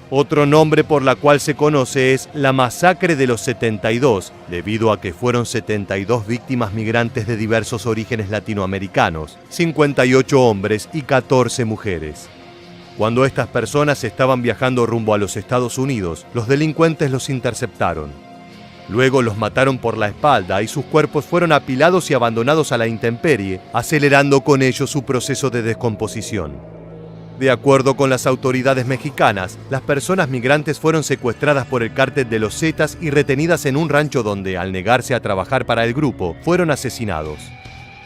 Otro nombre por la cual se conoce es la masacre de los 72, debido a que fueron 72 víctimas migrantes de diversos orígenes latinoamericanos, 58 hombres y 14 mujeres. Cuando estas personas estaban viajando rumbo a los Estados Unidos, los delincuentes los interceptaron. Luego los mataron por la espalda y sus cuerpos fueron apilados y abandonados a la intemperie, acelerando con ello su proceso de descomposición. De acuerdo con las autoridades mexicanas, las personas migrantes fueron secuestradas por el cártel de los Zetas y retenidas en un rancho donde, al negarse a trabajar para el grupo, fueron asesinados.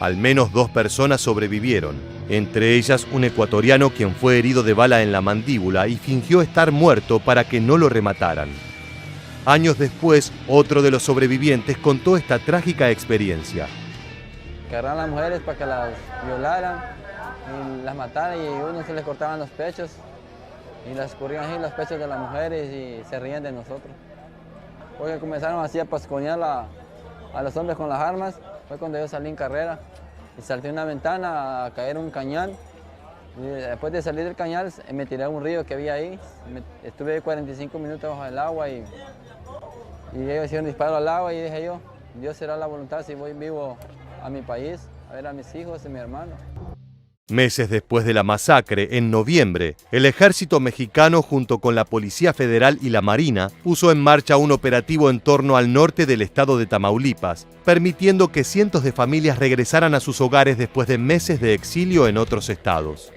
Al menos 2 personas sobrevivieron, entre ellas un ecuatoriano quien fue herido de bala en la mandíbula y fingió estar muerto para que no lo remataran. Años después, otro de los sobrevivientes contó esta trágica experiencia. Que agarraron a las mujeres para que las violaran y las mataran, y a uno se les cortaban los pechos y las escurrían así los pechos de las mujeres y se rían de nosotros. Porque comenzaron así a pasconear a los hombres con las armas. Fue cuando yo salí en carrera y salté una ventana a caer un cañal. Y después de salir del cañal me tiré a un río que había ahí. Estuve 45 minutos bajo el agua y ellos hicieron un disparo al agua y dije yo, Dios será la voluntad si voy vivo a mi país, a ver a mis hijos y a mi hermano. Meses después de la masacre, en noviembre, el ejército mexicano junto con la Policía Federal y la Marina puso en marcha un operativo en torno al norte del estado de Tamaulipas, permitiendo que cientos de familias regresaran a sus hogares después de meses de exilio en otros estados.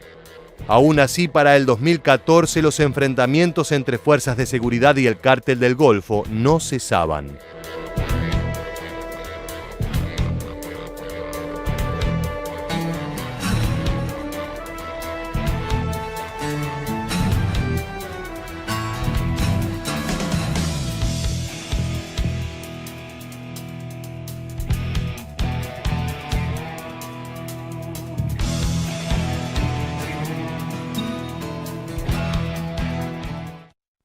Aún así, para el 2014 los enfrentamientos entre fuerzas de seguridad y el Cártel del Golfo no cesaban.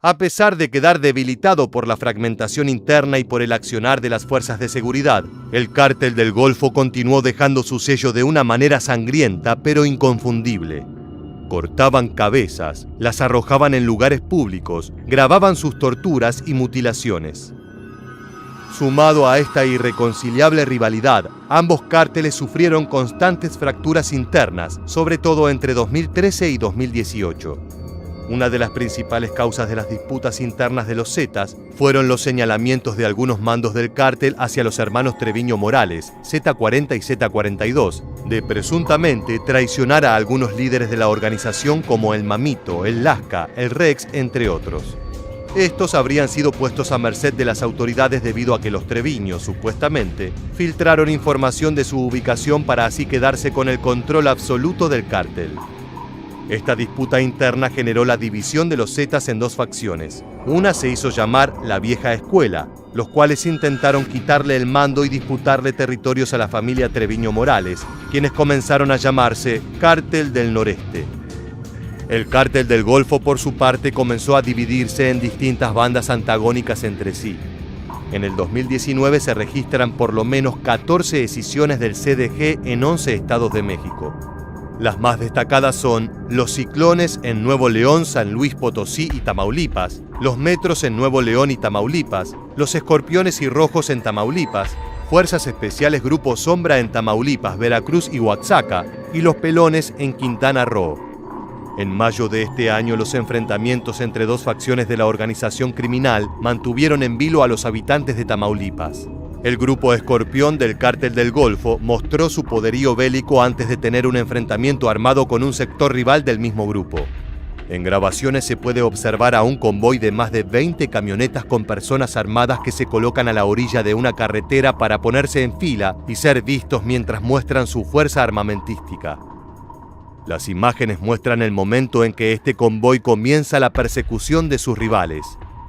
A pesar de quedar debilitado por la fragmentación interna y por el accionar de las fuerzas de seguridad, el Cártel del Golfo continuó dejando su sello de una manera sangrienta pero inconfundible. Cortaban cabezas, las arrojaban en lugares públicos, grababan sus torturas y mutilaciones. Sumado a esta irreconciliable rivalidad, ambos cárteles sufrieron constantes fracturas internas, sobre todo entre 2013 y 2018. Una de las principales causas de las disputas internas de los Zetas fueron los señalamientos de algunos mandos del cártel hacia los hermanos Treviño Morales, Z40 y Z42, de presuntamente traicionar a algunos líderes de la organización como el Mamito, el Lasca, el Rex, entre otros. Estos habrían sido puestos a merced de las autoridades debido a que los Treviño, supuestamente, filtraron información de su ubicación para así quedarse con el control absoluto del cártel. Esta disputa interna generó la división de los Zetas en dos facciones. Una se hizo llamar la Vieja Escuela, los cuales intentaron quitarle el mando y disputarle territorios a la familia Treviño Morales, quienes comenzaron a llamarse Cártel del Noreste. El Cártel del Golfo, por su parte, comenzó a dividirse en distintas bandas antagónicas entre sí. En el 2019 se registran por lo menos 14 escisiones del CDG en 11 estados de México. Las más destacadas son los Ciclones en Nuevo León, San Luis Potosí y Tamaulipas, los Metros en Nuevo León y Tamaulipas, los Escorpiones y Rojos en Tamaulipas, Fuerzas Especiales Grupo Sombra en Tamaulipas, Veracruz y Oaxaca, y los Pelones en Quintana Roo. En mayo de este año, los enfrentamientos entre dos facciones de la organización criminal mantuvieron en vilo a los habitantes de Tamaulipas. El grupo Escorpión del Cártel del Golfo mostró su poderío bélico antes de tener un enfrentamiento armado con un sector rival del mismo grupo. En grabaciones se puede observar a un convoy de más de 20 camionetas con personas armadas que se colocan a la orilla de una carretera para ponerse en fila y ser vistos mientras muestran su fuerza armamentística. Las imágenes muestran el momento en que este convoy comienza la persecución de sus rivales.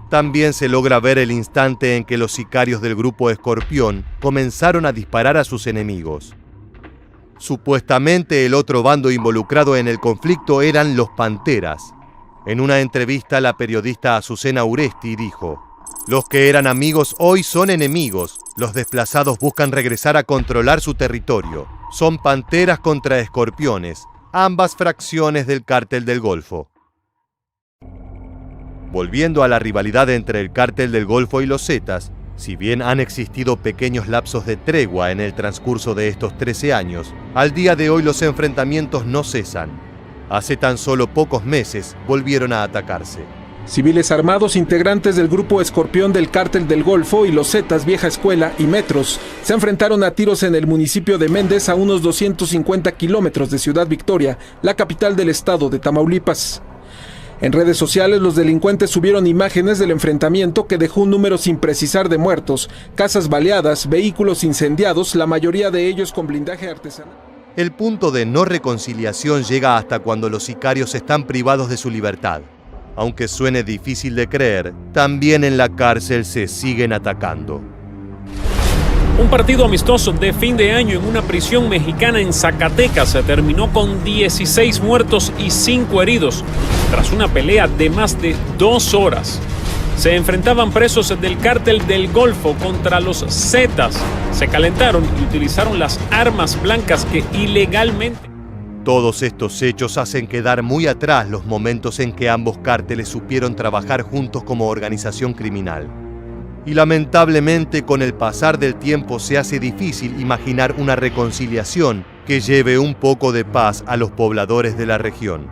También se logra ver el instante en que los sicarios del grupo Escorpión comenzaron a disparar a sus enemigos. Supuestamente el otro bando involucrado en el conflicto eran los Panteras. En una entrevista, la periodista Azucena Uresti dijo: "Los que eran amigos hoy son enemigos. Los desplazados buscan regresar a controlar su territorio. Son Panteras contra Escorpiones, ambas fracciones del Cártel del Golfo". Volviendo a la rivalidad entre el Cártel del Golfo y los Zetas, si bien han existido pequeños lapsos de tregua en el transcurso de estos 13 años, al día de hoy los enfrentamientos no cesan. Hace tan solo pocos meses volvieron a atacarse. Civiles armados integrantes del grupo Escorpión del Cártel del Golfo y los Zetas Vieja Escuela y Metros se enfrentaron a tiros en el municipio de Méndez, a unos 250 kilómetros de Ciudad Victoria, la capital del estado de Tamaulipas. En redes sociales, los delincuentes subieron imágenes del enfrentamiento que dejó un número sin precisar de muertos, casas baleadas, vehículos incendiados, la mayoría de ellos con blindaje artesanal. El punto de no reconciliación llega hasta cuando los sicarios están privados de su libertad. Aunque suene difícil de creer, también en la cárcel se siguen atacando. Un partido amistoso de fin de año en una prisión mexicana en Zacatecas se terminó con 16 muertos y 5 heridos, tras una pelea de más de 2 horas. Se enfrentaban presos del Cártel del Golfo contra los Zetas. Se calentaron y utilizaron las armas blancas que ilegalmente... Todos estos hechos hacen quedar muy atrás los momentos en que ambos cárteles supieron trabajar juntos como organización criminal. Y lamentablemente, con el pasar del tiempo se hace difícil imaginar una reconciliación que lleve un poco de paz a los pobladores de la región.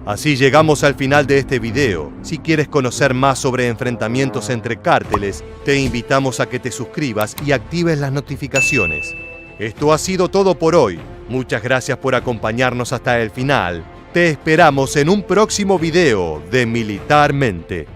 Así llegamos al final de este video. Si quieres conocer más sobre enfrentamientos entre cárteles, te invitamos a que te suscribas y actives las notificaciones. Esto ha sido todo por hoy. Muchas gracias por acompañarnos hasta el final. Te esperamos en un próximo video de Militarmente.